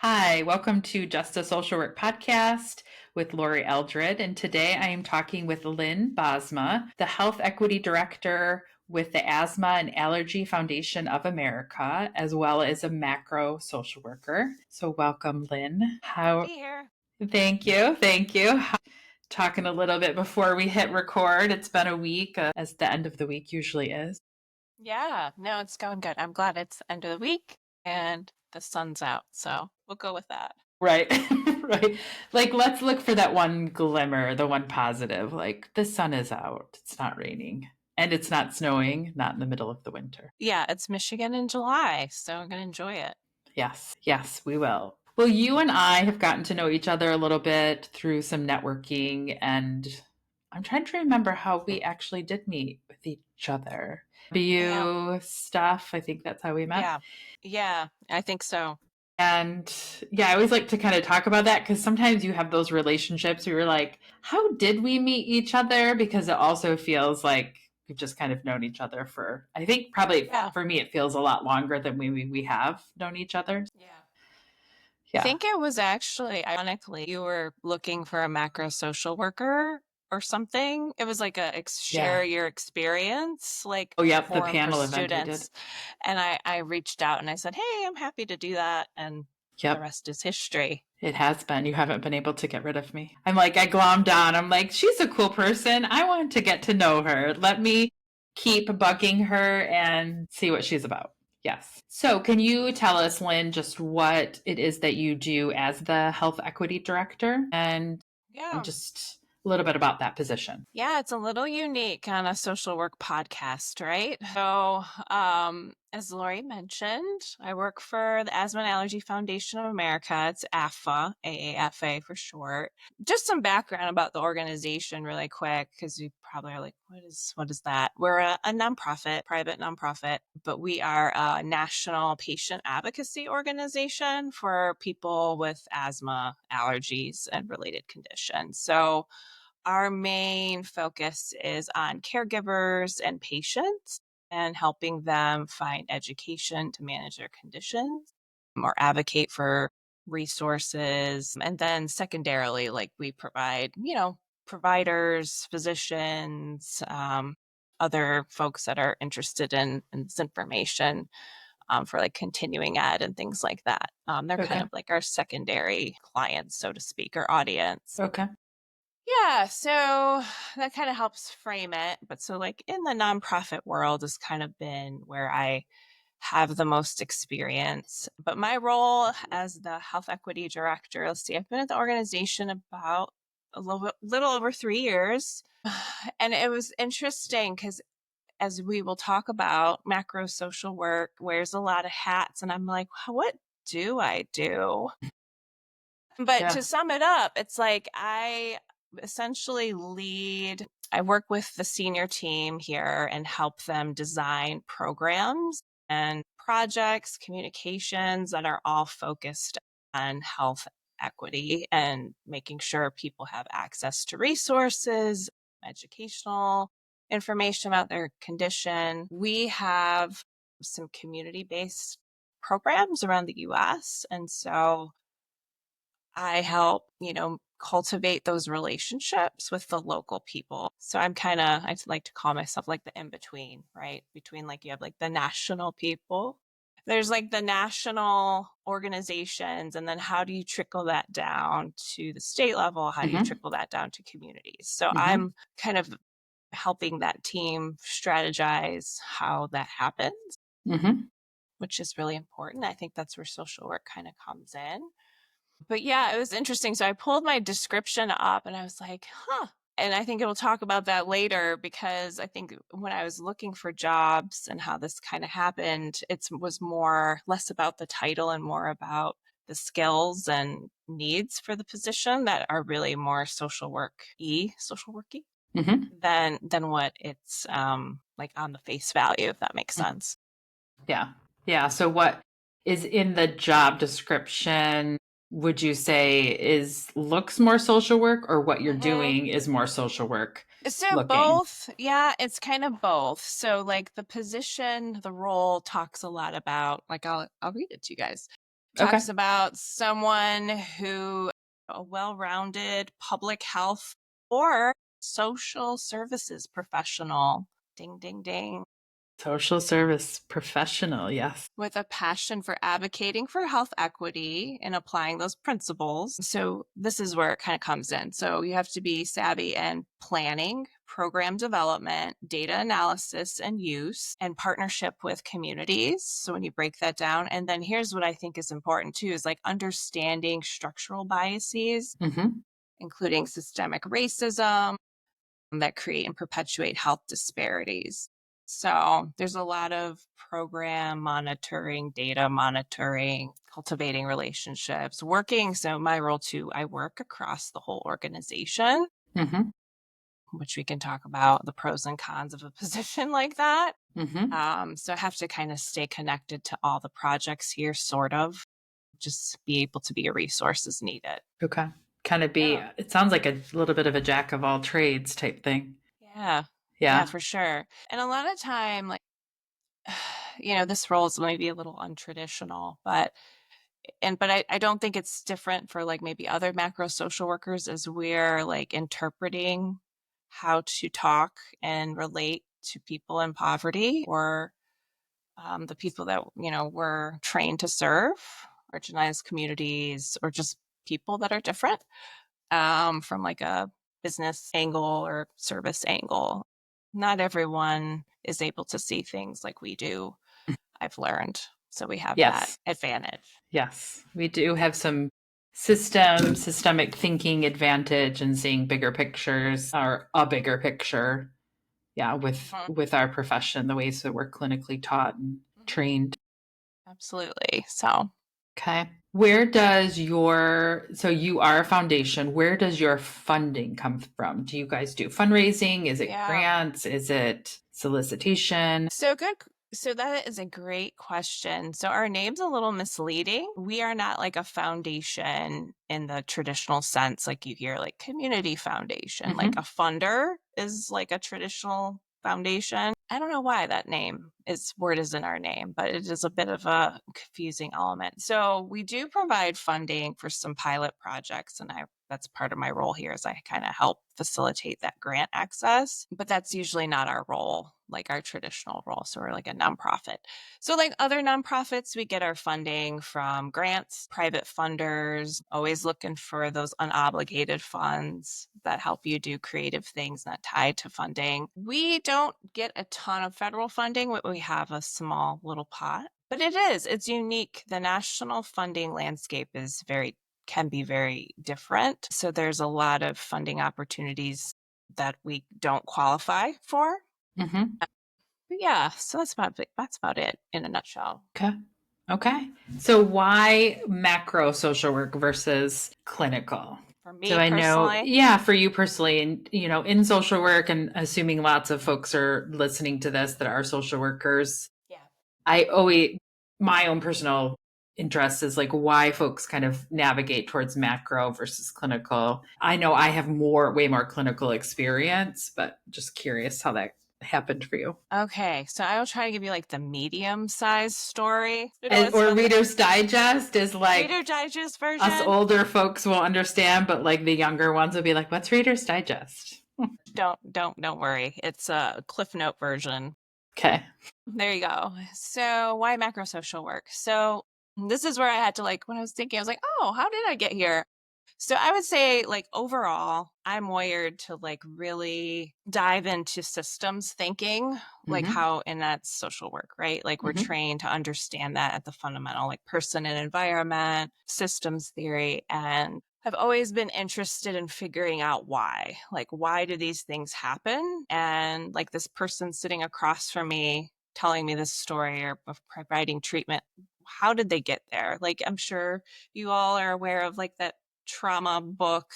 Hi, welcome to Just a Social Work podcast with Lori Eldred. And today I am talking with Lynne Bosma, the Health Equity Director with the Asthma and Allergy Foundation of America, as well as a macro social worker. So welcome, Lynne. Be here. Thank you. Thank you. Talking a little bit before we hit record. It's been a week, as the end of the week usually is. Yeah, no, it's going good. I'm glad it's end of the week and the sun's out, so we'll go with that. Right. Right. Like, let's look for that one glimmer, the one positive. Like, the sun is out. It's not raining. And it's not snowing, not in the middle of the winter. Yeah, it's Michigan in July, so I'm gonna enjoy it. Yes. Yes, we will. Well, you and I have gotten to know each other a little bit through some networking, and I'm trying to remember how we actually did meet with each other. Yeah, BU stuff. I think that's how we met. yeah, yeah, I think so. And yeah, I always like to kind of talk about that because sometimes you have those relationships where you're like, how did we meet each other? Because it also feels like we've just kind of known each other for, I think probably Yeah, for me, it feels a lot longer than we have known each other. yeah. I Yeah. think it was actually, ironically, you were looking for a macro social worker or something. It was like Yeah. share your experience, like Oh, yep. The forum for panel event we did. students. And I reached out and I said, hey, I'm happy to do that. And the Yep. rest is history. It has been. You haven't been able to get rid of me. I'm like, I glommed on. I'm like, she's a cool person. I want to get to know her. Let me keep bugging her and see what she's about. Yes. So, can you tell us, Lynne, just what it is that you do as the Health Equity Director and Yeah. just a little bit about that position? Yeah, it's a little unique on a social work podcast, right? As Lori mentioned, I work for the Asthma and Allergy Foundation of America. It's AFA, AAFA for short. Just some background about the organization, really quick, because you probably are like, what is that? We're a nonprofit, private nonprofit, but we are a national patient advocacy organization for people with asthma, allergies, and related conditions. So our main focus is on caregivers and patients and helping them find education to manage their conditions or advocate for resources. And then secondarily, like we provide, providers, physicians, other folks that are interested in this information for like continuing ed and things like that. They're kind Okay. of like our secondary clients, so to speak, or audience. Okay. Yeah, so that kind of helps frame it. But so, like, in the nonprofit world has kind of been where I have the most experience. But my role as the health equity director, let's see, I've been at the organization about little over 3 years. And it was interesting because as we will talk about, macro social work wears a lot of hats. And I'm like, what do I do? But to Yeah. sum it up, it's like I essentially I work with the senior team here and help them design programs and projects, communications that are all focused on health equity and making sure people have access to resources, educational information about their condition. We have some community based programs around the US. And so I help, cultivate those relationships with the local people. So I like to call myself like the in between, right? Between like you have like the national people, there's like the national organizations, and then how do you trickle that down to the state level? How do you Mm-hmm. trickle that down to communities? So Mm-hmm. I'm kind of helping that team strategize how that happens, Mm-hmm. which is really important. I think that's where social work kind of comes in. But yeah, it was interesting. So I pulled my description up and I was like, huh. And I think it'll talk about that later because I think when I was looking for jobs and how this kind of happened, it was less about the title and more about the skills and needs for the position that are really more social worky Mm-hmm. than what it's like on the face value, if that makes sense. Yeah. Yeah. So what is in the job description, would you say is looks more social work or what you're Mhm. doing is more social work So looking? both, yeah, it's kind of both. So like the role talks a lot about like I'll read it to you guys. Okay. Talks about someone who a well-rounded public health or social services professional. Ding, ding, ding. Social service professional. Yes. With a passion for advocating for health equity and applying those principles. So this is where it kind of comes in. So you have to be savvy in planning, program development, data analysis and use, and partnership with communities. So when you break that down, and then here's what I think is important too, is like understanding structural biases, Mm-hmm. including systemic racism, that create and perpetuate health disparities. So there's a lot of program monitoring, data monitoring, cultivating relationships, working. So my role too, I work across the whole organization, Mm-hmm. which we can talk about the pros and cons of a position like that. Mm-hmm. So I have to kind of stay connected to all the projects here, sort of, just be able to be a resource as needed. Okay. Kind of be, Yeah. it sounds like a little bit of a jack of all trades type thing. Yeah. Yeah, Yeah. for sure. And a lot of time, like, this role is maybe a little untraditional, but I don't think it's different for like maybe other macro social workers as we're like interpreting how to talk and relate to people in poverty or the people that, we're trained to serve, marginalized communities, or just people that are different from like a business angle or service angle. Not everyone is able to see things like we do, I've learned. So we have that Yes. advantage. Yes. We do have some systemic thinking advantage and seeing bigger pictures or a bigger picture. Yeah, Mhm. with our profession, the ways that we're clinically taught and Mhm. trained. Absolutely. So, Okay. Where does so you are a foundation, where does your funding come from? Do you guys do fundraising? Is it yeah. grants? Is it solicitation? So good. So that is a great question. So our name's a little misleading. We are not like a foundation in the traditional sense, like you hear like community foundation, like a Hmm. funder is like a traditional foundation. I don't know why that word is in our name, but it is a bit of a confusing element. So we do provide funding for some pilot projects, and that's part of my role here is I kind of help facilitate that grant access, but that's usually not our role, like our traditional role. So we're like a nonprofit. So like other nonprofits, we get our funding from grants, private funders, always looking for those unobligated funds that help you do creative things not tied to funding. We don't get a ton of federal funding, but we have a small little pot. But it's unique. The national funding landscape can be very different. So there's a lot of funding opportunities that we don't qualify for. Hmm. But yeah, so that's about it in a nutshell. Okay. Okay. So why macro social work versus clinical? For So me I know, personally, yeah, for you personally, and in social work, and assuming lots of folks are listening to this that are social workers, yeah. I always, my own personal interest is like why folks kind of navigate towards macro versus clinical. I know I have way more clinical experience, but just curious how that happened for you. Okay, so I will try to give you like the medium-sized story. It's Or funny. Reader's Digest is like Reader Digest us version. older folks will understand, but like the younger ones will be like, what's Reader's Digest? Don't worry. It's a Cliff Note version. Okay. There you go. So why macro social work? So this is where I had to like when I was thinking, I was like, oh, how did I get here? So I would say like overall, I'm wired to like really dive into systems thinking, like Hmm. how and that's social work, right? Like we're Hmm. trained to understand that at the fundamental, like person and environment, systems theory. And I've always been interested in figuring out why. Like why do these things happen? And like this person sitting across from me telling me this story or of providing treatment, how did they get there? Like I'm sure you all are aware of like that trauma book.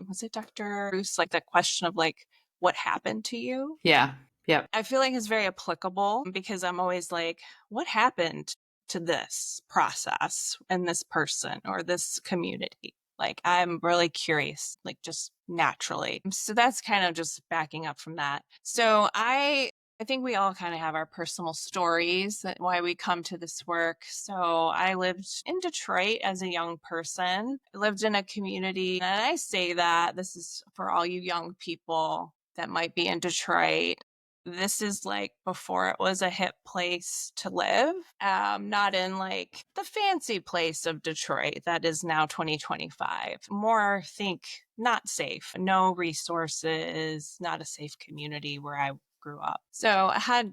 Was it Dr. Bruce? Like the question of like, what happened to you? Yeah. Yep. I feel like it's very applicable because I'm always like, what happened to this process and this person or this community? Like, I'm really curious, like just naturally. So that's kind of just backing up from that. So I I think we all kind of have our personal stories that why we come to this work. So I lived in Detroit as a young person. I lived in a community, and I say that this is for all you young people that might be in Detroit. This is like before it was a hip place to live, not in like the fancy place of Detroit that is now 2025. More think not safe, no resources, not a safe community where I grew up. So I had,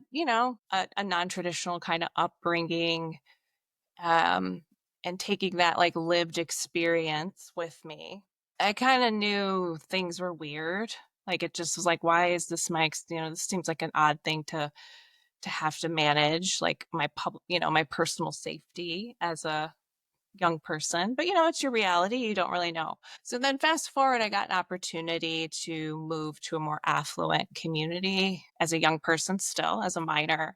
a non-traditional kind of upbringing, um, and taking that like lived experience with me. I kind of knew things were weird. Like it just was like, why is this this seems like an odd thing to have to manage, like my personal safety as a young person, but it's your reality. You don't really know. So then fast forward, I got an opportunity to move to a more affluent community as a young person, still as a minor,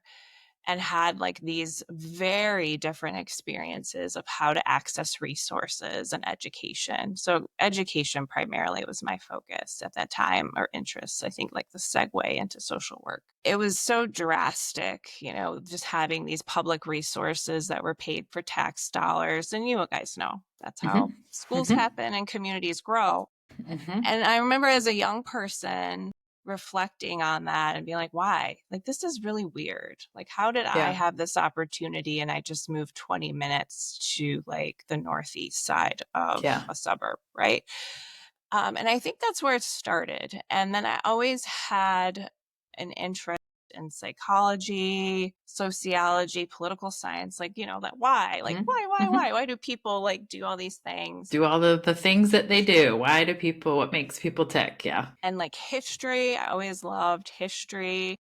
and had like these very different experiences of how to access resources and education. So education primarily was my focus at that time, or interests, I think, like the segue into social work. It was so drastic, just having these public resources that were paid for tax dollars. And you guys know that's how Hmm. schools Hmm. happen and communities grow. Hmm. And I remember as a young person reflecting on that and being like, why? Like, this is really weird. Like, how did I Yeah. have this opportunity and I just moved 20 minutes to like the northeast side of Yeah. a suburb, right? And I think that's where it started. And then I always had an interest in psychology, sociology, political science, like, that why? Like, Hmm. why, Hmm. why do people like do all these things? Do all the things that they do. Why do people, what makes people tick? Yeah. And like history, I always loved history.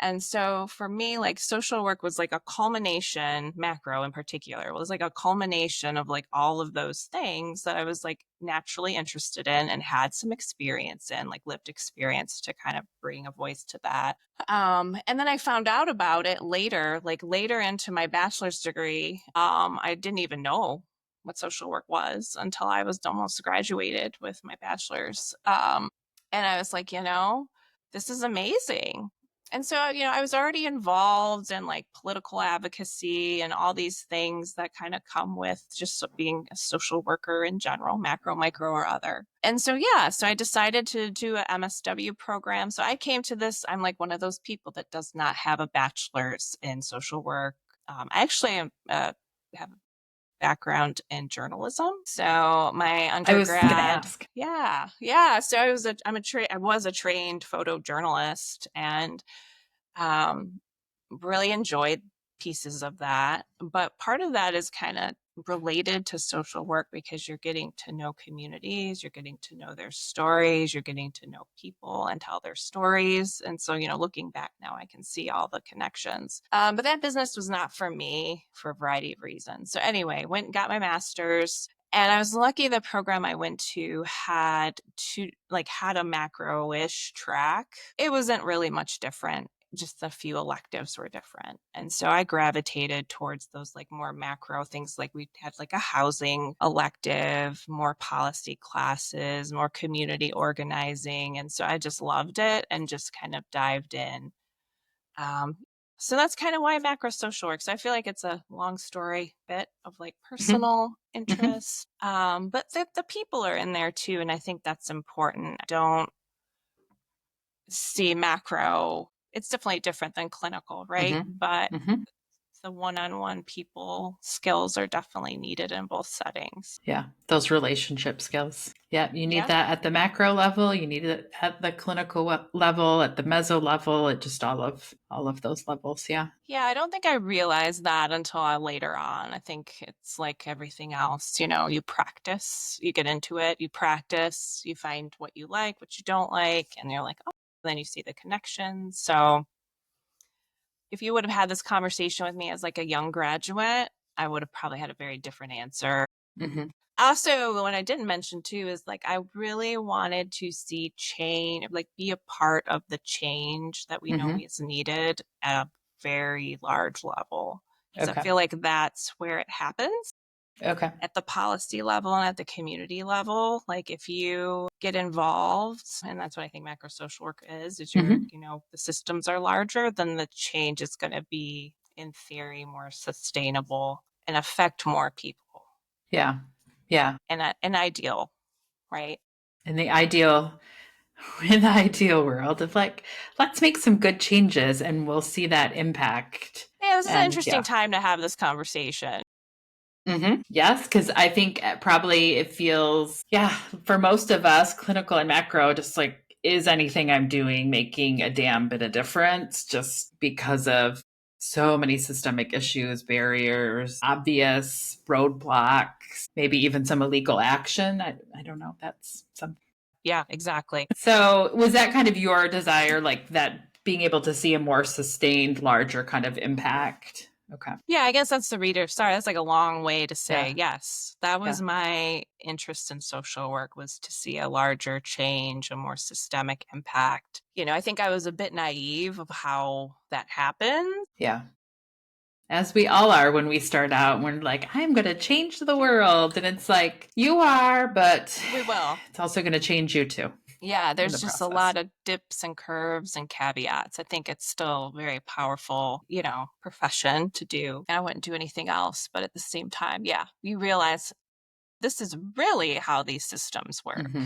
And so for me, like social work was like a culmination, macro in particular, was like a culmination of like all of those things that I was like naturally interested in and had some experience in, like lived experience to kind of bring a voice to that. And then I found out about it later, like later into my bachelor's degree. I didn't even know what social work was until I was almost graduated with my bachelor's. And I was like, this is amazing. And so, I was already involved in like political advocacy and all these things that kind of come with just being a social worker in general, macro, micro, or other. And so, yeah, so I decided to do a MSW program. So I came to this, I'm like one of those people that does not have a bachelor's in social work. I actually have background in journalism. So my I was going to undergrad, ask. yeah, yeah. So I was a trained photojournalist, and um, really enjoyed pieces of that. But part of that is kind of related to social work because you're getting to know communities, you're getting to know their stories, you're getting to know people and tell their stories. And so, looking back now, I can see all the connections. But that business was not for me for a variety of reasons. So, anyway, went and got my master's. And I was lucky the program I went to had a macro-ish track. It wasn't really much different, just a few electives were different. And so I gravitated towards those like more macro things. Like we had like a housing elective, more policy classes, more community organizing. And so I just loved it and just kind of dived in. Um, so that's kind of why macro social works. I feel like it's a long story bit of like Hmm. personal Hmm. interest. But the people are in there too. And I think that's important. Don't see macro. It's definitely different than clinical, right? Hmm. But Hmm. the one-on-one people skills are definitely needed in both settings. Yeah, those relationship skills. Yeah, you need Yeah. that at the macro level. You need it at the clinical level, at the meso level, at just all of those levels. Yeah. Yeah, I don't think I realized that until later on. I think it's like everything else, you practice, you get into it, you practice, you find what you like, what you don't like, and you're like, oh, then you see the connections. So if you would have had this conversation with me as like a young graduate, I would have probably had a very different answer. Hmm. Also, what I didn't mention too is like I really wanted to see change, like be a part of the change that we know Hmm. is needed at a very large level. Because I Okay. feel like that's where it happens. Okay. at the policy level and at the community level. Like if you get involved, and that's what I think macro social work is Hmm. the systems are larger, then the change is going to be, in theory, more sustainable and affect more people Yeah. Yeah. in an ideal, right? In the ideal, in the ideal world of like, let's make some good changes and we'll see that impact. Yeah, this is an And interesting yeah. time to have this conversation. Yes, because I think probably it feels, yeah, for most of us, clinical and macro, just like, is anything I'm doing making a damn bit of difference just because of so many systemic issues, barriers, obvious roadblocks, maybe even some illegal action? I don't know. That's something. Yeah, exactly. So, was that kind of your desire, like that being able to see a more sustained, larger kind of impact? Okay. Yeah, I guess that's the reader. Sorry, that's like a long way to say Yeah. yes. That was Yeah. my interest in social work, was to see a larger change, a more systemic impact. I think I was a bit naive of how that happened. Yeah. As we all are when we start out, we're like, I'm going to change the world. And it's like, you are, but We will. it's also going to change you too Yeah, in the there's just a process. lot of dips and curves and caveats. I think it's still a very powerful, profession to do. And I wouldn't do anything else. But at the same time, yeah, you realize this is really how these systems work. Hmm.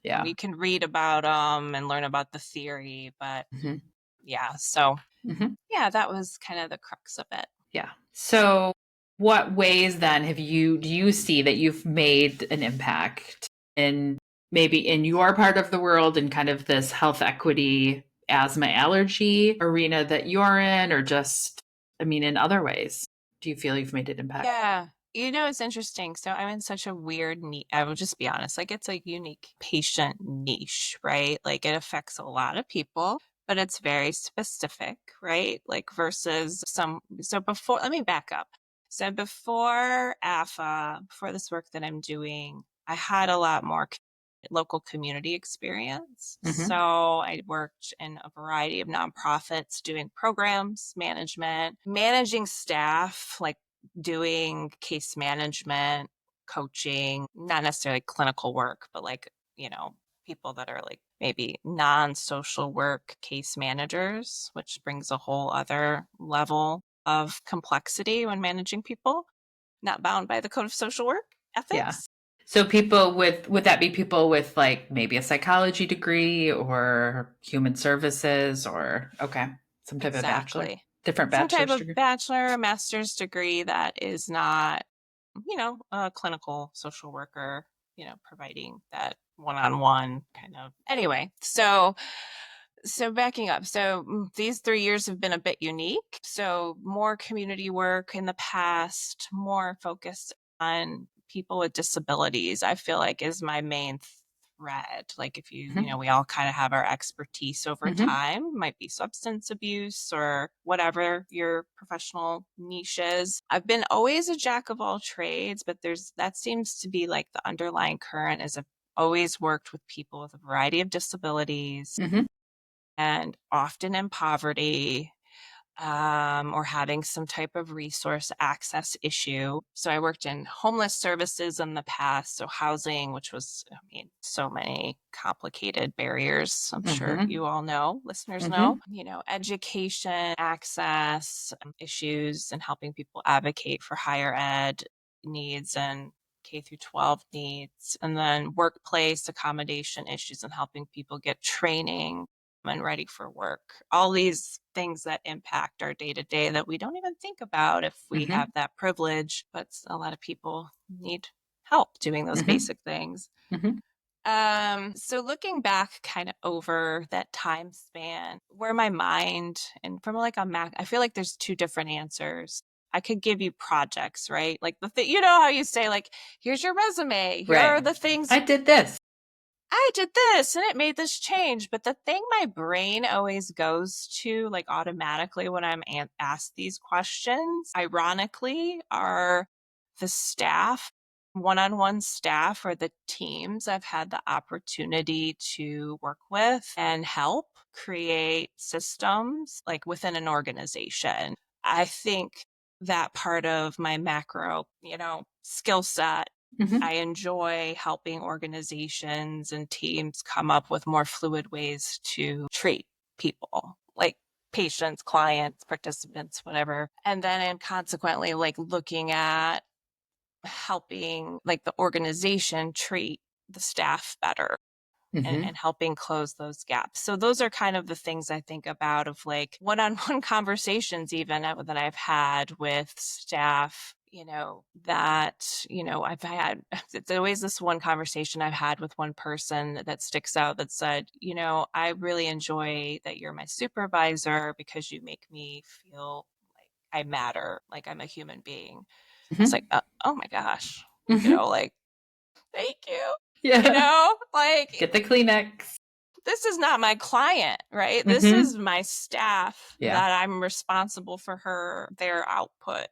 We Yeah. can read about them and learn about the theory, but Hmm. yeah, so Hmm. yeah, that was kind of the crux of it. Yeah. So, what ways then do you see that you've made an impact in maybe in your part of the world and kind of this health equity, asthma, allergy arena that you're in, or just, I mean, in other ways? Do you feel you've made an impact? Yeah. It's interesting. So I'm in such a weird niche. I will just be honest. Like it's a unique patient niche, right? Like it affects a lot of people, but it's very specific, right? Like versus so before, let me back up. So before AFA, before this work that I'm doing, I had a lot more local community experience. Hmm. So I worked in a variety of nonprofits doing programs, management, managing staff, like doing case management, coaching, not necessarily clinical work, but like, people that are like maybe non-social work case managers, which brings a whole other level of complexity when managing people, not bound by the Code of Social Work Yeah. ethics. So would that be people with like maybe a psychology degree or human services or okay, some type of bachelor, Exactly. different Some type bachelor's of degree? bachelor or master's degree that is not, a clinical social worker, providing that one-on-one kind of. Anyway, so backing up. So these 3 years have been a bit unique. So more community work in the past, more focused on people with disabilities, I feel like is my main thread. Like if Hmm. we all kind of have our expertise over Hmm. time, might be substance abuse or whatever your professional niche is. I've been always a jack of all trades, but that seems to be like the underlying current is I've always worked with people with a variety of disabilities Hmm. and often in poverty, or having some type of resource access issue. So I worked in homeless services in the past, so housing, which was, I mean, so many complicated barriers. I'm sure Hmm. you all know, listeners know, Hmm. education, access issues, and helping people advocate for higher ed needs and K through 12 needs, and then workplace accommodation issues and helping people get training and ready for work. All these things that impact our day to day that we don't even think about if we Hmm. have that privilege, but a lot of people need help doing those Hmm. basic things. Hmm. So looking back kind of over that time span, where my mind and from like a Mac, I feel like there's two different answers. I could give you projects, right? Like how you say, like, here's your resume, here are Right. the things I did this. I did this and it made this change. But the thing my brain always goes to, like automatically when I'm asked these questions, ironically, are the staff, one on one staff, or the teams I've had the opportunity to work with and help create systems like within an organization. I think that part of my macro, skill set. Hmm. I enjoy helping organizations and teams come up with more fluid ways to treat people, like patients, clients, participants, whatever. And then, and consequently, like looking at helping like the organization treat the staff better, Hmm. and helping close those gaps. So those are kind of the things I think about, of like one-on-one conversations even that I've had with staff, that, I've had, it's always this one conversation I've had with one person that sticks out that said, I really enjoy that you're my supervisor because you make me feel like I matter, like I'm a human being. I was like, Hmm. oh my gosh, Hmm. like, thank you. Yeah. Like Get the Kleenex. this is not my client, right? This is Hmm. my staff Yeah. that I'm responsible for their output,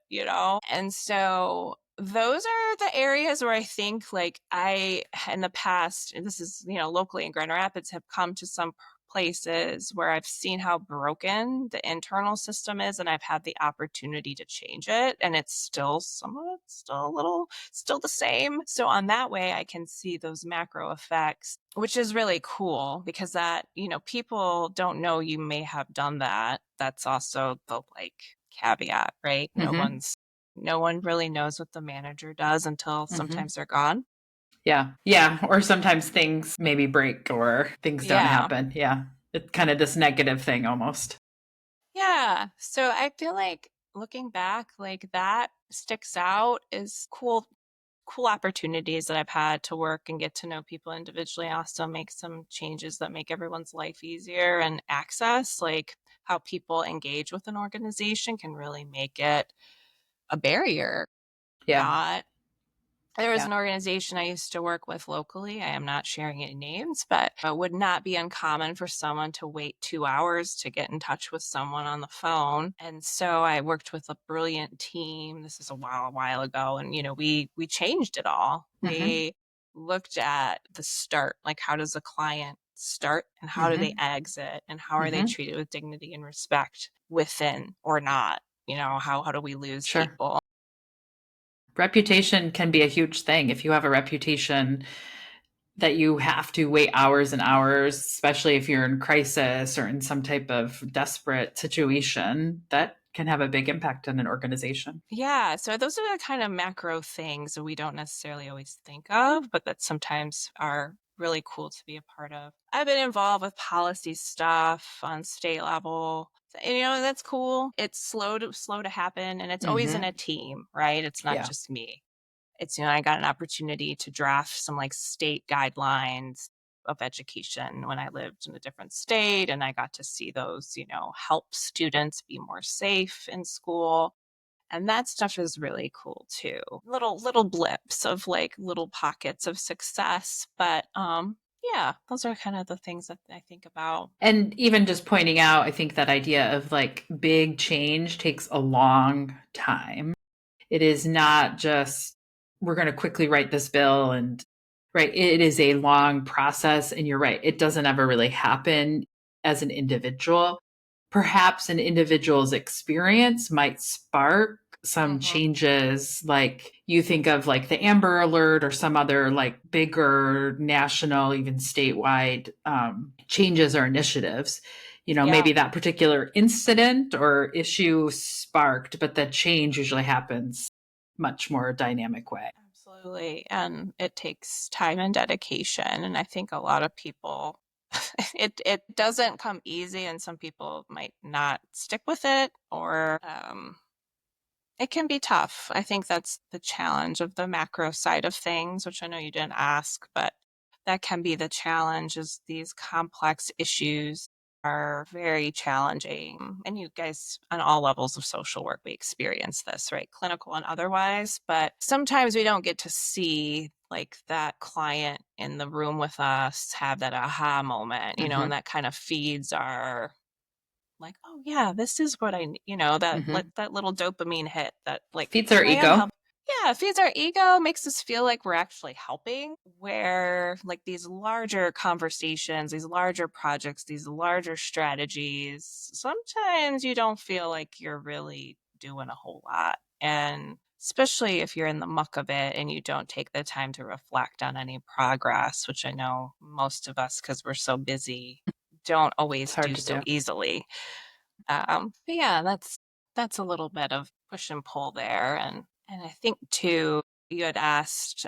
And so those are the areas where I think like I, in the past, and this is, locally in Grand Rapids, have come to some places where I've seen how broken the internal system is, and I've had the opportunity to change it. And it's still, some of it's still a little, still the same. So on that way, I can see those macro effects, which is really cool because that, people don't know you may have done that. That's also the like caveat, right? Hmm. No one really knows what the manager does until Hmm. sometimes they're gone. Yeah. Yeah. Or sometimes things maybe break or things don't Yeah. happen. Yeah. It's kind of this negative thing almost. Yeah. So I feel like looking back, like that sticks out is cool opportunities that I've had to work and get to know people individually. I also make some changes that make everyone's life easier, and access, like how people engage with an organization can really make it a barrier. Yeah. Not There was Yeah. an organization I used to work with locally. I am not sharing any names, but it would not be uncommon for someone to wait 2 hours to get in touch with someone on the phone. And so I worked with a brilliant team. This is a while ago. And, we changed it all. Hmm. We looked at the start, like how does a client start and how do they Hmm. exit and how are they Hmm. treated with dignity and respect within or not? How do we lose Sure. people? Reputation can be a huge thing. If you have a reputation that you have to wait hours and hours, especially if you're in crisis or in some type of desperate situation, that can have a big impact on an organization. Yeah, so those are the kind of macro things that we don't necessarily always think of, but that sometimes are really cool to be a part of. I've been involved with policy stuff on state level. And that's cool. It's slow to happen, and it's always in a Hmm. team, right? It's not Yeah. just me. It's, I got an opportunity to draft some like state guidelines of education when I lived in a different state, and I got to see those, help students be more safe in school, and that stuff is really cool too. Little blips of like little pockets of success, but yeah, those are kind of the things that I think about. And even just pointing out, I think that idea of like big change takes a long time. It is not just, we're going to quickly write this bill and, right. It is a long process. And you're right. It doesn't ever really happen as an individual. Perhaps an individual's experience might spark some Hmm. changes, like you think of like the Amber Alert or some other like bigger national, even statewide changes or initiatives. Yeah, Maybe that particular incident or issue sparked, but the change usually happens much more dynamic way. absolutely. And it takes time and dedication. And I think a lot of people, it doesn't come easy, and some people might not stick with it, or it can be tough. I think that's the challenge of the macro side of things, which I know you didn't ask, but that can be the challenge, is these complex issues are very challenging. And you guys on all levels of social work, we experience this, right? Clinical and otherwise, but sometimes we don't get to see like that client in the room with us have that aha moment, and Hmm. that kind of feeds our like, "Oh, yeah, this is what Hmm. that little dopamine hit that, like, Feeds our I am ego. help. Yeah, it feeds our ego, makes us feel like we're actually helping, where, like, these larger conversations, these larger projects, these larger strategies, sometimes you don't feel like you're really doing a whole lot. And especially if you're in the muck of it and you don't take the time to reflect on any progress, which I know most of us, because we're so busy, don't It's always hard do to so do. easily. But yeah, that's a little bit of push and pull there. And I think too, you had asked,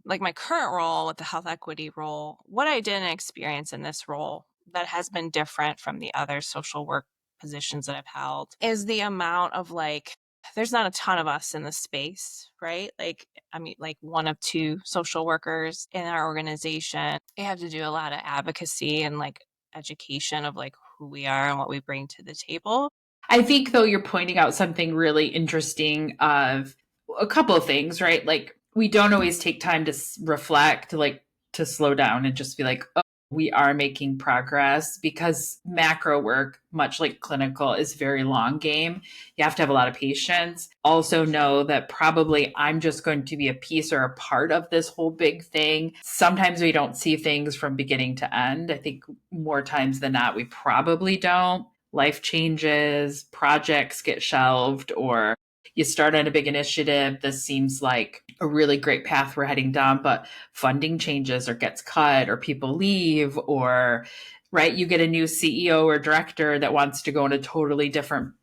like my current role with the health equity role, what I didn't experience in this role that has been different from the other social work positions that I've held is the amount of like, there's not a ton of us in the space, right? Like, I mean, like one of two social workers in our organization. We have to do a lot of advocacy and like education of like who we are and what we bring to the table. I think though you're pointing out something really interesting of a couple of things, right? Like we don't always take time to reflect, like to slow down and just be like, oh, we are making progress because macro work, much like clinical, is very long game. You have to have a lot of patience. Also know that probably I'm just going to be a piece or a part of this whole big thing. Sometimes we don't see things from beginning to end. I think more times than not, we probably don't. Life changes, projects get shelved, or you start on a big initiative. This seems like a really great path we're heading down, but funding changes or gets cut, or people leave, or right, you get a new CEO or director that wants to go in a totally different,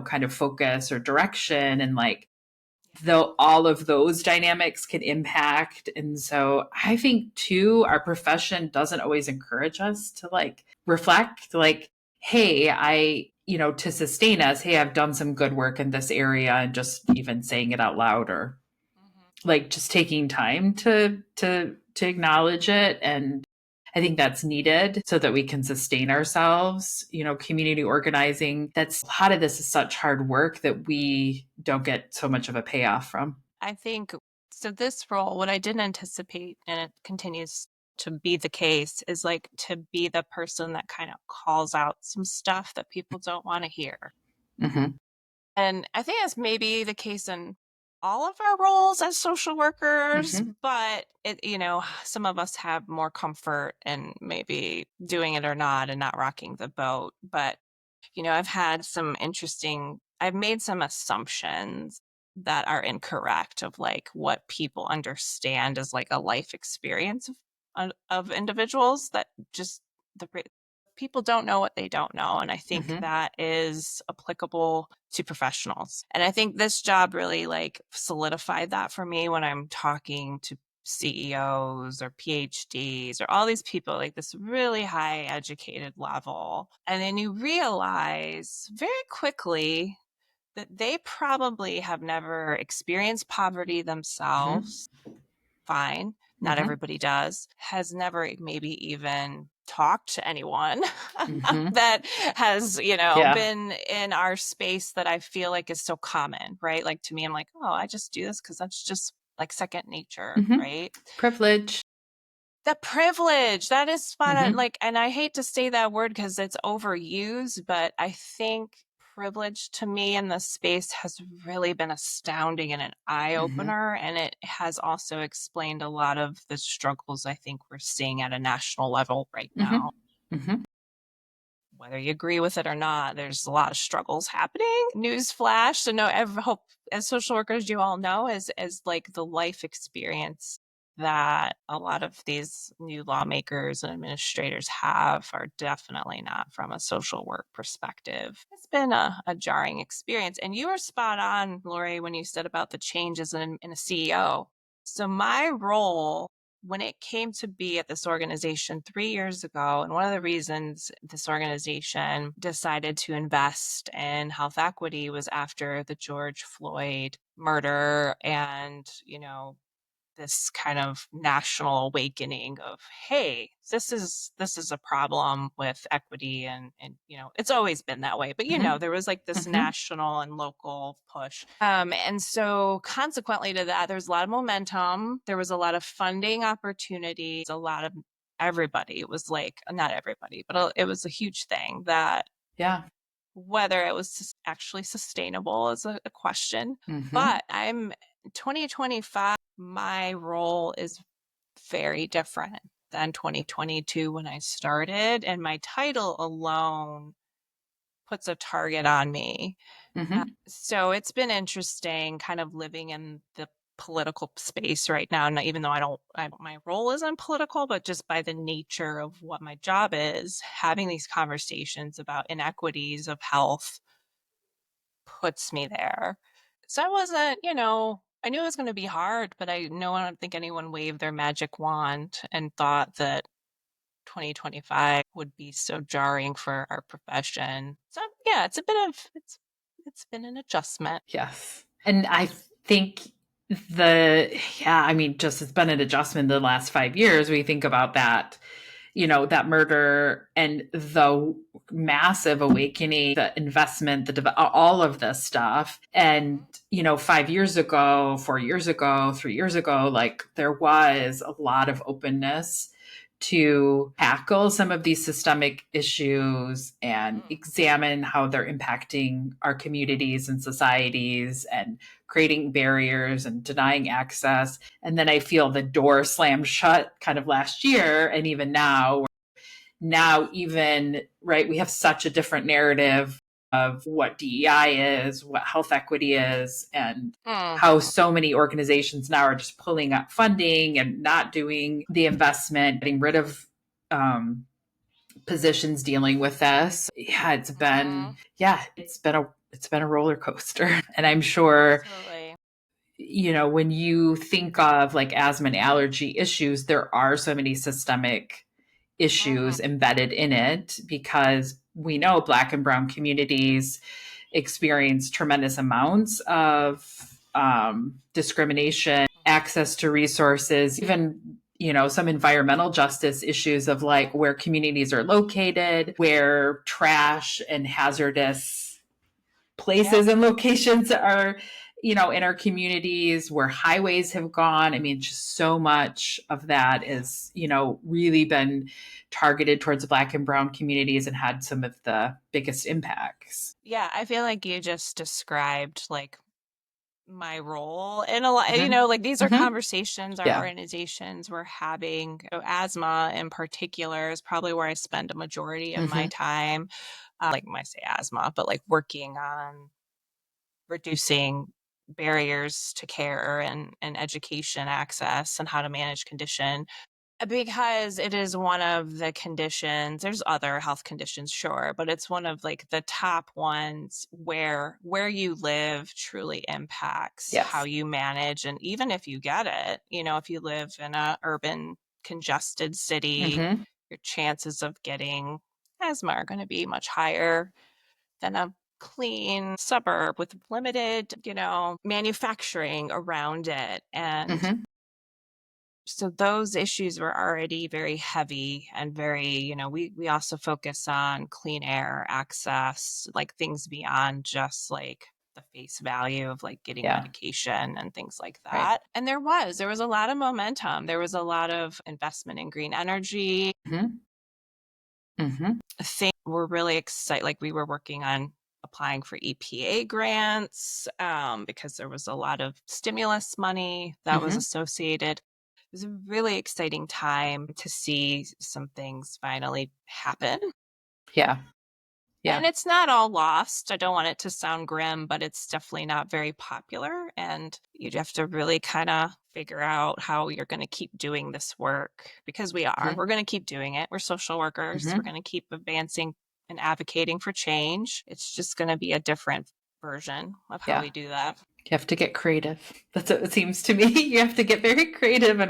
kind of focus or direction. And like, though all of those dynamics can impact. And so I think too, our profession doesn't always encourage us to like reflect, like, hey, to sustain us, hey, I've done some good work in this area, and just even saying it out loud, or like just taking time to acknowledge it. And I think that's needed so that we can sustain ourselves. Community organizing, that's a lot of this is such hard work that we don't get so much of a payoff from. I think so. This role, what I didn't anticipate, and it continues to be the case, is like to be the person that kind of calls out some stuff that people don't want to hear. Mm-hmm. And I think that's maybe the case in all of our roles as social workers, Mm-hmm. but some of us have more comfort in maybe doing it or not and not rocking the boat. But, I've made some assumptions that are incorrect of like what people understand as like a life experience of individuals that just the people don't know what they don't know. And I think Mm-hmm. that is applicable to professionals. And I think this job really like solidified that for me when I'm talking to CEOs or PhDs or all these people, like this really high educated level. And then you realize very quickly that they probably have never experienced poverty themselves. Fine. Not Mm-hmm. everybody does. Has never maybe even talked to anyone Mm-hmm. that has, Yeah. been in our space that I feel like is so common, right? Like to me, I'm like, oh, I just do this because that's just like second nature, Mm-hmm. right? Privilege. The privilege, that is spot on. Mm-hmm. Like, and I hate to say that word because it's overused, but I think privilege to me in this space has really been astounding and an eye Mm-hmm. opener. And it has also explained a lot of the struggles I think we're seeing at a national level right now. Mm-hmm. Mm-hmm. Whether you agree with it or not, there's a lot of struggles happening. Newsflash. So no, I hope as social workers, you all know, as like the life experience that a lot of these new lawmakers and administrators have are definitely not from a social work perspective. It's been a jarring experience. And you were spot on, Lori, when you said about the changes in a CEO. So my role when it came to be at this organization 3 years ago, and one of the reasons this organization decided to invest in health equity was after the George Floyd murder and, this kind of national awakening of, hey, this is a problem with equity and it's always been that way, but there was like this Mm-hmm. national and local push, and so consequently to that there's a lot of momentum, there was a lot of funding opportunities, a lot of everybody, it was like not everybody but it was a huge thing that Yeah. whether it was actually sustainable is a question. Mm-hmm. But I'm 2025, my role is very different than 2022 when I started. And my title alone puts a target on me So it's been interesting kind of living in the political space right now. And even though my role isn't political, but just by the nature of what my job is, having these conversations about inequities of health puts me there. So I wasn't, I knew it was going to be hard, but I don't think anyone waved their magic wand and thought that 2025 would be so jarring for our profession. So yeah, it's been an adjustment. Yes. And I think I mean, just it's been an adjustment in the last 5 years. We think about that, that murder and the massive awakening, the investment, all of this stuff. And, 5 years ago, 4 years ago, 3 years ago, like there was a lot of openness to tackle some of these systemic issues and examine how they're impacting our communities and societies and creating barriers and denying access. And then I feel the door slammed shut kind of last year. And even now, even, right, we have such a different narrative of what DEI is, what health equity is, and how so many organizations now are just pulling up funding and not doing the investment, getting rid of positions dealing with this. Yeah, it's been a roller coaster. And I'm sure, Absolutely. when you think of like asthma and allergy issues, there are so many systemic issues embedded in it because we know Black and Brown communities experience tremendous amounts of discrimination, access to resources, even some environmental justice issues of like where communities are located, where trash and hazardous places and locations are, in our communities, where highways have gone. I mean, just so much of that is, really been targeted towards the Black and Brown communities and had some of the biggest impacts. Yeah, I feel like you just described like my role in a lot, Mm-hmm. like these are Mm-hmm. conversations our Yeah. organizations were having. Asthma in particular is probably where I spend a majority of my Mm-hmm. time. Like when I say asthma, but like working on reducing barriers to care and education access and how to manage condition. Because it is one of the conditions, there's other health conditions, sure, but it's one of like the top ones where you live truly impacts how Yes. you manage. And even if you get it, if you live in a urban congested city, Mm-hmm. your chances of getting asthma are going to be much higher than a clean suburb with limited, manufacturing around it. And Mm-hmm. so those issues were already very heavy and very, we also focus on clean air access, like things beyond just like the face value of like getting Yeah. medication and things like Right. that. And there was a lot of momentum. There was a lot of investment in green energy. Mm-hmm. Mm-hmm. Things were really excited. Like we were working on applying for EPA grants because there was a lot of stimulus money that was Mm-hmm. associated. It was a really exciting time to see some things finally happen. Yeah. Yeah. And it's not all lost. I don't want it to sound grim, but it's definitely not very popular. And you have to really kind of figure out how you're going to keep doing this work because Mm-hmm. we're going to keep doing it. We're social workers. We're Mm-hmm. going to keep advancing and advocating for change. It's just going to be a different version of how Yeah. we do that. You have to get creative. That's what it seems to me. You have to get very creative in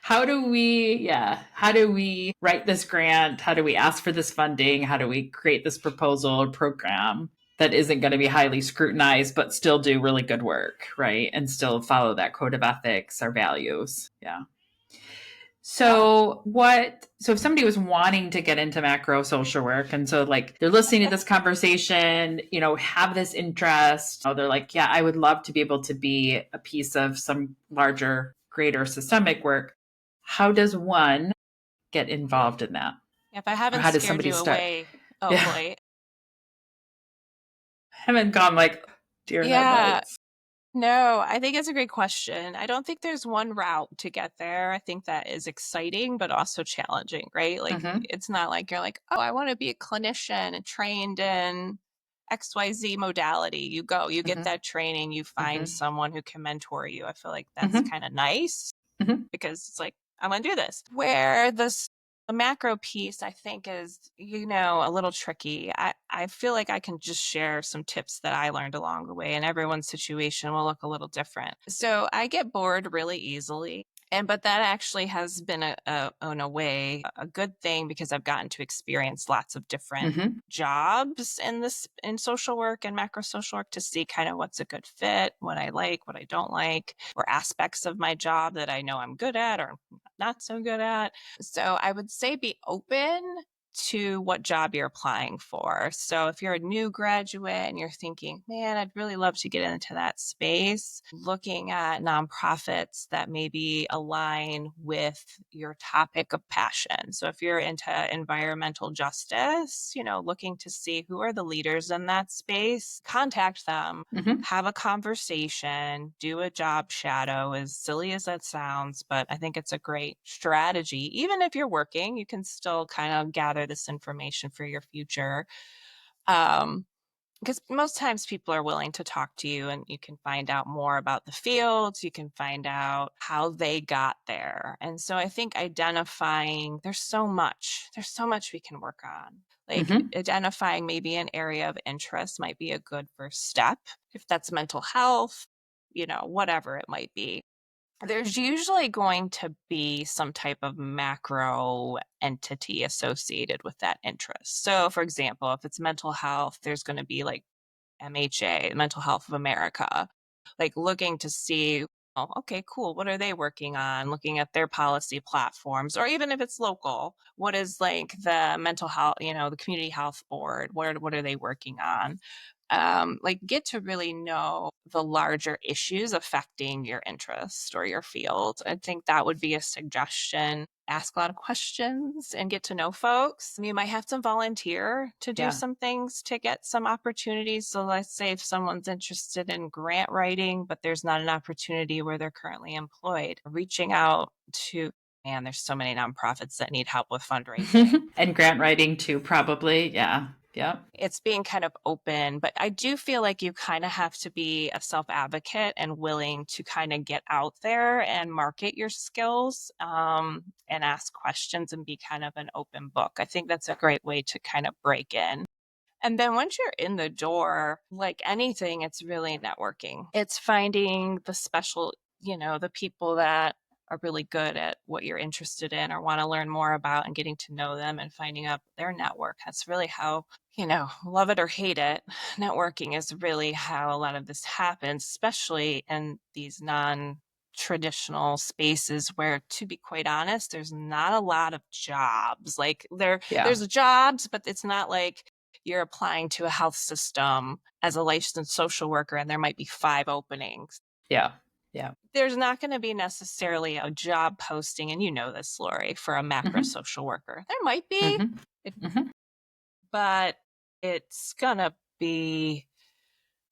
how do we write this grant? How do we ask for this funding? How do we create this proposal or program that isn't going to be highly scrutinized, but still do really good work, right? And still follow that code of ethics, our values. Yeah. Yeah. So if somebody was wanting to get into macro social work and so like they're listening to this conversation, have this interest, they're like, yeah, I would love to be able to be a piece of some larger, greater systemic work. How does one get involved in that? If I Or haven't how does scared somebody you start? away, oh Yeah. boy. I haven't gone like deer in Yeah. headlights. No, I think it's a great question. I don't think there's one route to get there. I think that is exciting, but also challenging, right? Like, Mm-hmm. it's not like you're like, oh, I want to be a clinician and trained in XYZ modality. You go, you get Mhm. that training, you find Mhm. someone who can mentor you. I feel like that's Mhm. kind of nice Mhm. because it's like, I'm going to do this. Where the macro piece, I think, is, a little tricky. I feel like I can just share some tips that I learned along the way, and everyone's situation will look a little different. So I get bored really easily. But that actually has been in a way, a good thing because I've gotten to experience lots of different Mhm. jobs in social work and macro social work to see kind of what's a good fit, what I like, what I don't like, or aspects of my job that I know I'm good at or not so good at. So I would say be open to what job you're applying for. So if you're a new graduate and you're thinking, man, I'd really love to get into that space, looking at nonprofits that maybe align with your topic of passion. So if you're into environmental justice, looking to see who are the leaders in that space, contact them, Mhm. have a conversation, do a job shadow, as silly as that sounds, but I think it's a great strategy. Even if you're working, you can still kind of gather this information for your future. Because most times people are willing to talk to you and you can find out more about the fields, you can find out how they got there. And so I think identifying, there's so much we can work on. Like Mhm. identifying maybe an area of interest might be a good first step. If that's mental health, whatever it might be, there's usually going to be some type of macro entity associated with that interest. So, for example, if it's mental health, there's going to be like MHA, Mental Health of America, like looking to see, oh, okay, cool. What are they working on? Looking at their policy platforms, or even if it's local, what is like the mental health, the community health board? What are they working on? Like get to really know the larger issues affecting your interest or your field. I think that would be a suggestion. Ask a lot of questions and get to know folks. You might have to volunteer to do Yeah. some things to get some opportunities. So let's say if someone's interested in grant writing, but there's not an opportunity where they're currently employed, reaching out to, man, there's so many nonprofits that need help with fundraising. And grant writing too, probably. Yeah. Yep. It's being kind of open, but I do feel like you kind of have to be a self advocate and willing to kind of get out there and market your skills, and ask questions and be kind of an open book. I think that's a great way to kind of break in. And then once you're in the door, like anything, it's really networking. It's finding the special, the people that are really good at what you're interested in or want to learn more about and getting to know them and finding out their network. That's really how, love it or hate it, networking is really how a lot of this happens, especially in these non-traditional spaces where, to be quite honest, there's not a lot of jobs. Like Yeah. there's jobs, but it's not like you're applying to a health system as a licensed social worker and there might be 5 openings. Yeah. Yeah. There's not going to be necessarily a job posting, and you know this, Lori, for a macro Mhm. social worker. There might be, Mhm. Mhm. but it's going to be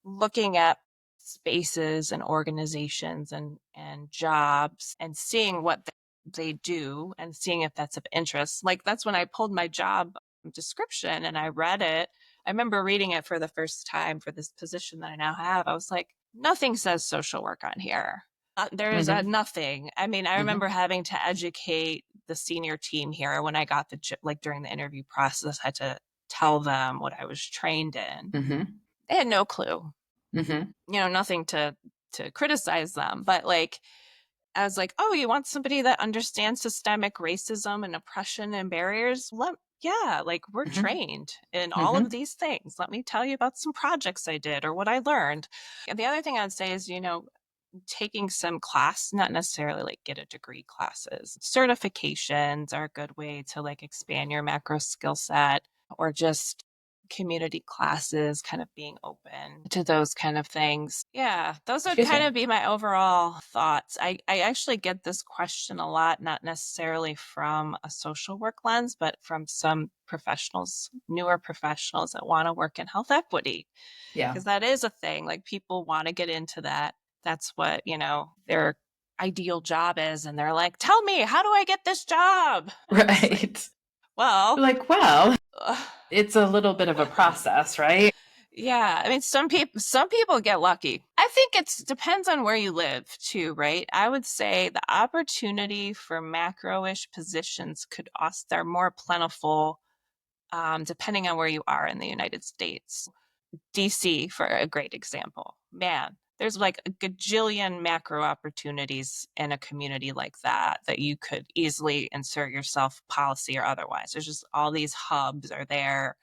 looking at spaces and organizations and jobs and seeing what they do and seeing if that's of interest. Like that's when I pulled my job description and I read it. I remember reading it for the first time for this position that I now have. I was like, nothing says social work on here. There's Mhm. nothing. I mean, I remember Mhm. having to educate the senior team here when I got like during the interview process, I had to tell them what I was trained in. Mhm. They had no clue, Mhm. nothing to criticize them, but like I was like, oh, you want somebody that understands systemic racism and oppression and barriers? Yeah, like we're Mhm. trained in all of Mhm. these things. Let me tell you about some projects I did or what I learned. And the other thing I'd say is, taking some class, not necessarily like get a degree classes. Certifications are a good way to like expand your macro skill set, or just community classes, kind of being open to those kind of things. Yeah, those would Excuse kind me. of be my overall thoughts. I actually get this question a lot, not necessarily from a social work lens, but from some professionals, newer professionals that want to work in health equity, Yeah. because that is a thing. Like people want to get into that. That's what, their ideal job is. And they're like, tell me, how do I get this job? And it's like, Right. well, Like, well, ugh, it's a little bit of a process, right? Yeah, I mean, some people get lucky. I think it's depends on where you live too, right? I would say the opportunity for macro-ish positions could also they're more plentiful depending on where you are in the United States. DC for a great example. Man, there's like a gajillion macro opportunities in a community like that that you could easily insert yourself, policy or otherwise. There's just all these hubs are there.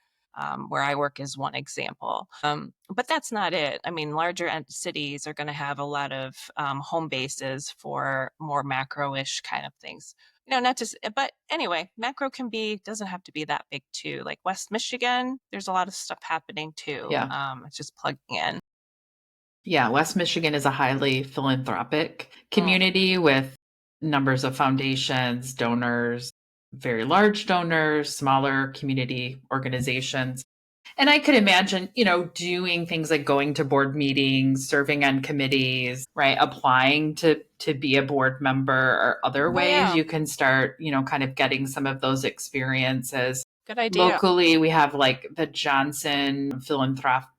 Where I work is one example. But that's not it. I mean, larger cities are going to have a lot of home bases for more macro-ish kind of things. Not just, but anyway, macro doesn't have to be that big too. Like West Michigan, there's a lot of stuff happening too. Yeah. It's just plugging in. Yeah, West Michigan is a highly philanthropic Mm. community with numbers of foundations, donors, very large donors, smaller community organizations. And I could imagine, doing things like going to board meetings, serving on committees, right? Applying to be a board member or other Oh ways yeah, you can start, kind of getting some of those experiences. good idea. Locally, we have like the Johnson Philanthropic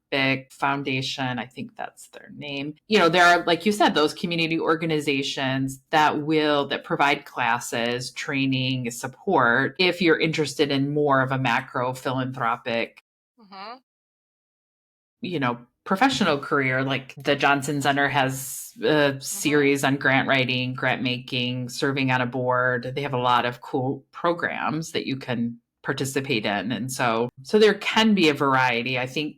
Foundation. I think that's their name. There are, like you said, those community organizations that provide classes, training, support if you're interested in more of a macro philanthropic Hmm. professional career. Like the Johnson Center has a Hmm. series on grant writing, grant making, serving on a board. They have a lot of cool programs that you can participate in. And so there can be a variety. I think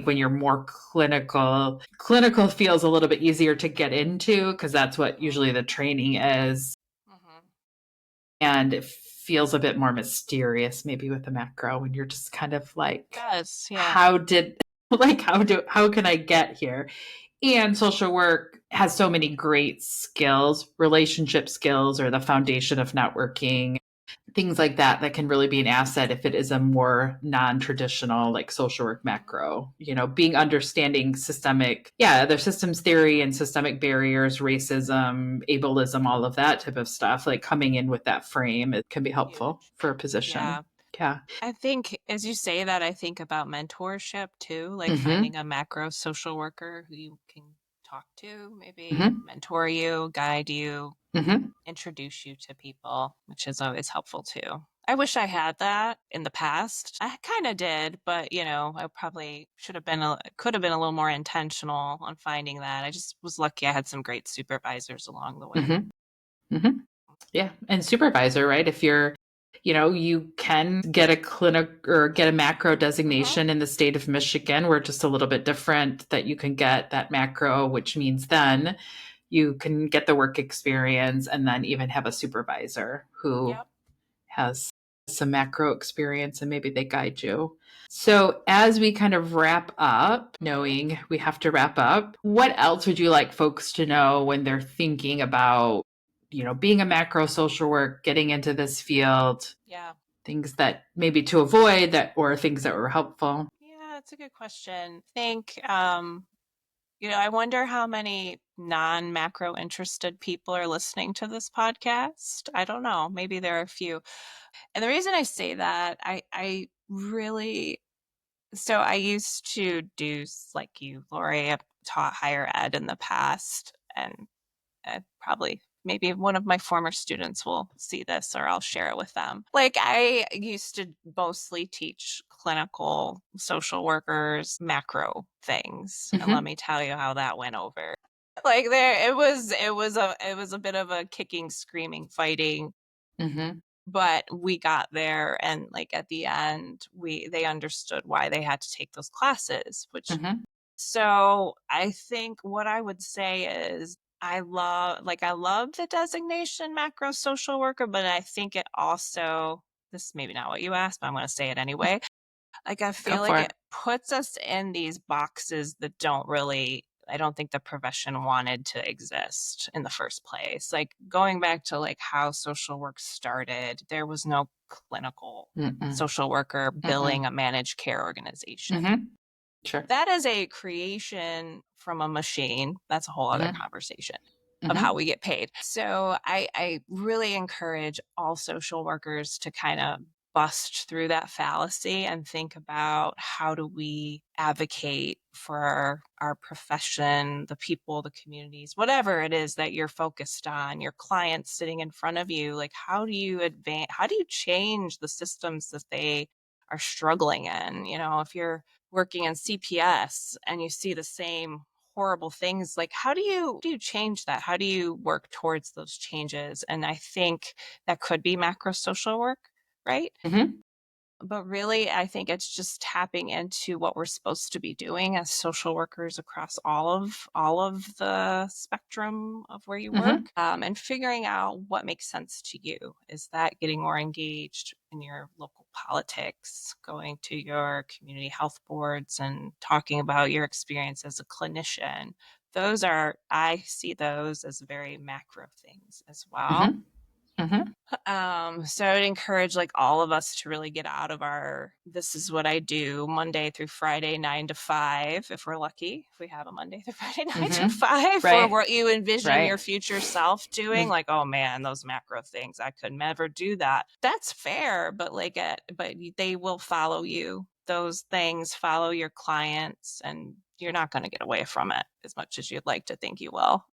when you're more clinical feels a little bit easier to get into because that's what Hmm. usually the training is. Hmm. And it feels a bit more mysterious maybe with the macro when you're just kind of It like, does, yeah. how did like how can I get here? And social work has so many great skills, relationship skills or the foundation of networking, things like that can really be an asset if it is a more non-traditional like social work macro, being understanding there's systems theory and systemic barriers, racism, ableism, all of that type of stuff, like coming in with that frame, it can be helpful Huge. for a position. Yeah. Yeah. I think as you say that, I think about mentorship too, like Mm-hmm. finding a macro social worker who you can talk to, maybe Mm-hmm. mentor you, guide you, Mm-hmm. introduce you to people, which is always helpful too. I wish I had that in the past. I kind of did, but I probably could have been a little more intentional on finding that. I just was lucky I had some great supervisors along the way. Mm-hmm. Mm-hmm. Yeah. And supervisor, right? If you're, you can get a clinic or get a macro Hmm. designation in the state of Michigan. We're just a little bit different that you can get that macro, which means then you can get the work experience and then even have a supervisor who Yep. has some macro experience and maybe they guide you. So, as we kind of wrap up, Hmm. knowing we have to wrap up, what else would you like folks to know when they're thinking about, being a macro social work, getting into this field, Yeah. things that maybe to avoid that or things that were helpful? Yeah, that's a good question. I think, I wonder how many non-macro interested people are listening to this podcast. I don't know. Maybe there are a few. And the reason I say that, I really, so I used to do, like you, Lori, I've taught higher ed in the past, and probably maybe one of my former students will see this or I'll share it with them. Like I used to mostly teach clinical social workers macro things. And let Mm-hmm. me tell you how that went over. Like it was a bit of a kicking, screaming, fighting, Mm-hmm. but we got there and like at the end they understood why they had to take those classes, which Mm-hmm. so I think what I would say is I love the designation macro social worker, but I think it also, this is maybe not what you asked, but I'm going to say it anyway. Like I Go feel like for it. it puts us in these boxes that I don't think the profession wanted to exist in the first place. Like going back to like how social work started, there was no clinical Mm-mm. social worker billing Mm-mm. a managed care organization. Mm-hmm. Sure. That is a creation from a machine. That's a whole other Mm-hmm. conversation of how Mm-hmm. we get paid. So I really encourage all social workers to kind of bust through that fallacy and think about how do we advocate for our profession, the people, the communities, whatever it is that you're focused on, your clients sitting in front of you, like how do you advance, how do you change the systems that they are struggling in? If you're working in CPS and you see the same horrible things, like how do you change that? How do you work towards those changes? And I think that could be macro social work, right? Mm-hmm. But really, I think it's just tapping into what we're supposed to be doing as social workers across all of the spectrum of where you Mm-hmm. work, and figuring out what makes sense to you. Is that getting more engaged in your local politics, going to your community health boards and talking about your experience as a clinician? I see those as very macro things as well. Mm-hmm. Mm-hmm. So I would encourage like all of us to really get out of our, this is what I do Monday through Friday, 9 to 5, if we're lucky, if we have a Monday through Friday, 9 to 5, or Right. what you envision your Right. future self doing. Like, oh man, those macro things, I could never do that. That's fair, but but they will follow you. Those things follow your clients, and you're not going to get away from it as much as you'd like to think you will.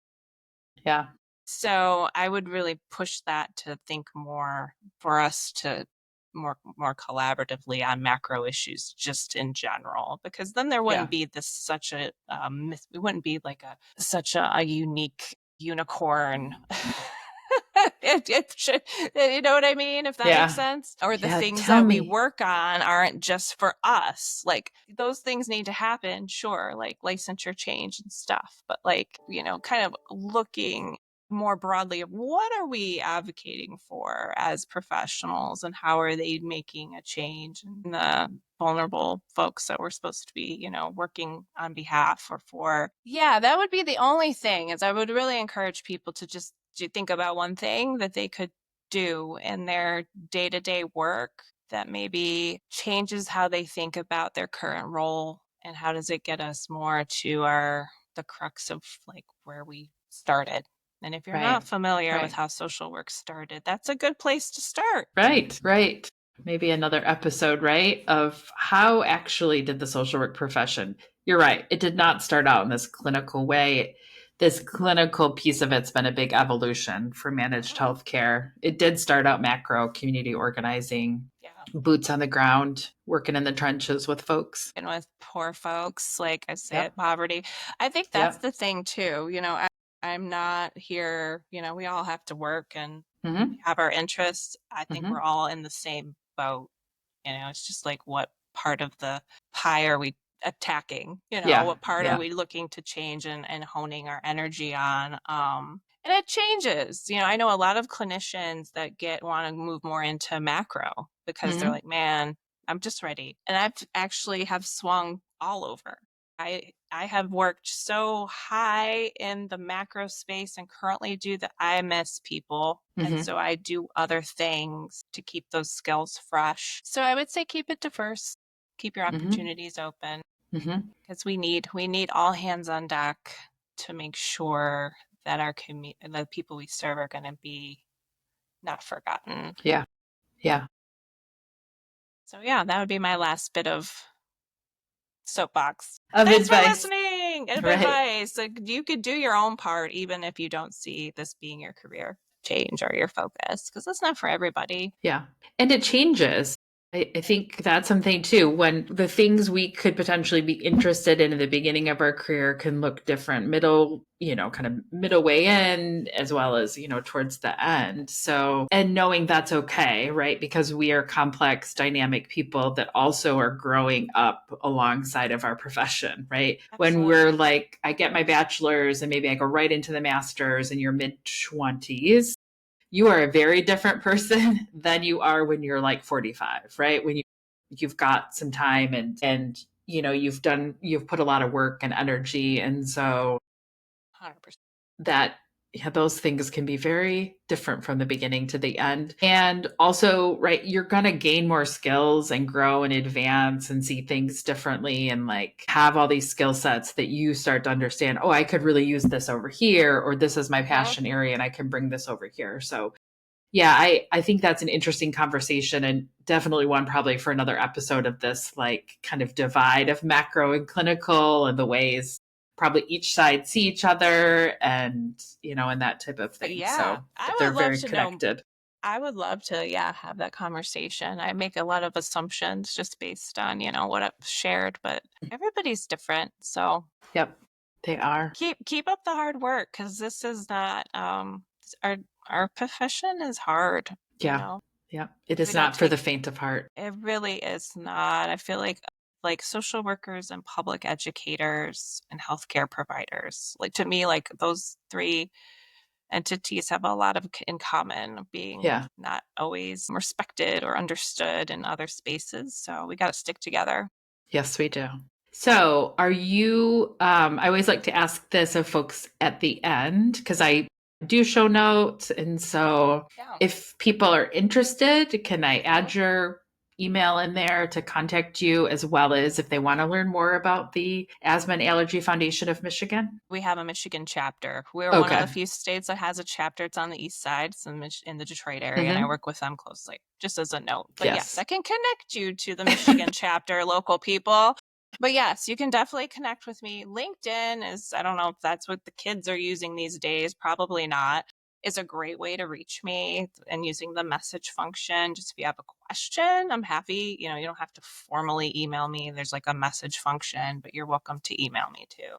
Yeah. So I would really push that to think more for us to more collaboratively on macro issues just in general, because then there Yeah. wouldn't be this such a it wouldn't be like such a unique unicorn. It should, you know what I mean? If that makes Yeah. sense. Or the Yeah. things Tell that we me. work on aren't just for us. Like those things need to happen, sure, like licensure change and stuff. But like, kind of looking more broadly of what are we advocating for as professionals and how are they making a change in the vulnerable folks that we're supposed to be, working on behalf or for. Yeah, that would be the only thing, is I would really encourage people to just think about one thing that they could do in their day-to-day work that maybe changes how they think about their current role, and how does it get us more to the crux of like where we started. And if you're not Right. familiar with Right. how social work started, that's a good place to start. Right. Right. Maybe another episode, right? Of how actually did the social work profession. You're right. It did not start out in this clinical way. This clinical piece of it's been a big evolution for managed healthcare. It did start out macro community organizing, Yeah. boots on the ground, working in the trenches with folks. And with poor folks, like I said, Yep. poverty. I think that's Yep. the thing too. I'm not here, we all have to work and Mm-hmm. have our interests. I think we're Mm-hmm. all in the same boat. It's just like, what part of the pie are we attacking? Yeah. What part are Yeah. we looking to change and honing our energy on? And it changes. I know a lot of clinicians that want to move more into macro because they're Mm-hmm. like, man, I'm just ready. And I've actually have swung all over. I have worked so high in the macro space and currently do the IMS people. And Mm-hmm. so I do other things to keep those skills fresh. So I would say keep it diverse, keep your Mm-hmm. opportunities open, Mm-hmm. because we need all hands on deck to make sure that the people we serve are going to be not forgotten. Yeah. Yeah. So yeah, that would be my last bit of soapbox. Of Thanks for advice. listening and Right. advice. Like, you could do your own part even if you don't see this being your career change or your focus, because it's not for everybody. Yeah. And it changes. I think that's something too. When the things we could potentially be interested in the beginning of our career can look different, kind of middle way in, as well as, towards the end. So, and knowing that's okay, right? Because we are complex, dynamic people that also are growing up alongside of our profession, right? When Absolutely. we're like, I get my bachelor's and maybe I go right into the master's in your mid 20s, you are a very different person than you are when you're like 45, right? When you've got some time and you've put a lot of work and energy, and so 100%. that, yeah, those things can be very different from the beginning to the end. And also, right, you're going to gain more skills and grow and advance and see things differently and like have all these skill sets that you start to understand, oh, I could really use this over here, or this is my passion area and I can bring this over here. So Yeah, I think that's an interesting conversation, and definitely one probably for another episode of this, like kind of divide of macro and clinical and the ways probably each side see each other and, and that type of thing. Yeah, So I they're would love very to know. connected. I would love to, yeah, have that conversation. I make a lot of assumptions just based on, what I've shared, but everybody's different. So Yep, they are. keep up the hard work because this is not our our profession is hard, you Yeah. know. Yeah. It If we is don't not for take the faint of heart. it really is not. I feel like social workers and public educators and healthcare providers, like to me, like those three entities have a lot of in common, being Yeah. not always respected or understood in other spaces. So we got to stick together. Yes, we do. So, are you? I always like to ask this of folks at the end because I do show notes. And so, Yeah. if people are interested, can I Mhm. add your email in there to contact you, as well as if they want to learn more about the Asthma and Allergy Foundation of Michigan? We have a Michigan chapter. We're one of Okay. the few states that has a chapter. It's on the east side, it's in the Detroit area, and I Hmm. work with them closely, just as a note. But yes, Yes. I can connect you to the Michigan chapter, local people. But yes, you can definitely connect with me. LinkedIn is, I don't know if that's what the kids are using these days, probably not. Is a great way to reach me and using the message function. Just if you have a question, I'm happy. You don't have to formally email me. There's like a message function, but you're welcome to email me too.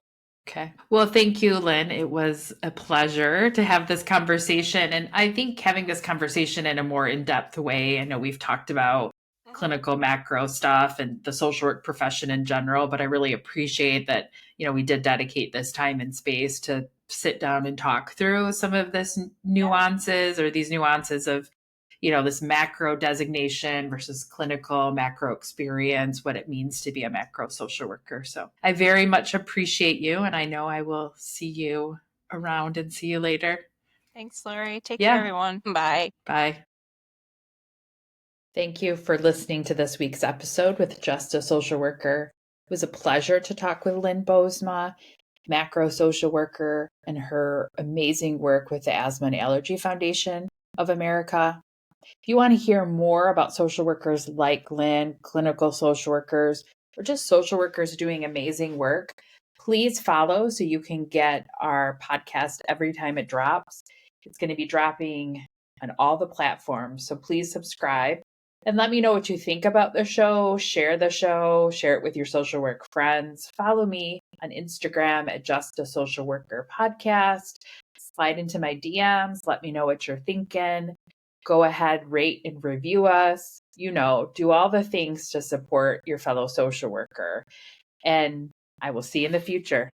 Okay. Well, thank you, Lynn. It was a pleasure to have this conversation. And I think having this conversation in a more in depth way, I know we've talked about Mhm. clinical macro stuff and the social work profession in general, but I really appreciate that, we did dedicate this time and space to sit down and talk through some of this Yeah. nuances or these nuances of this macro designation versus clinical macro experience, what it means to be a macro social worker. So I very much appreciate you, and I know I will see you around and see you later. Thanks, Lori. Take care, Yeah. everyone. Bye. Bye. Thank you for listening to this week's episode with Just a Social Worker. It was a pleasure to talk with Lynne Bosma, macro social worker, and her amazing work with the Asthma and Allergy Foundation of America. If you want to hear more about social workers like Lynn, clinical social workers, or just social workers doing amazing work, please follow so you can get our podcast every time it drops. It's going to be dropping on all the platforms. So please subscribe and let me know what you think about the show. Share the show, share it with your social work friends. Follow me on Instagram at Just a Social Worker Podcast. Slide into my DMs. Let me know what you're thinking. Go ahead, rate and review us. Do all the things to support your fellow social worker. And I will see you in the future.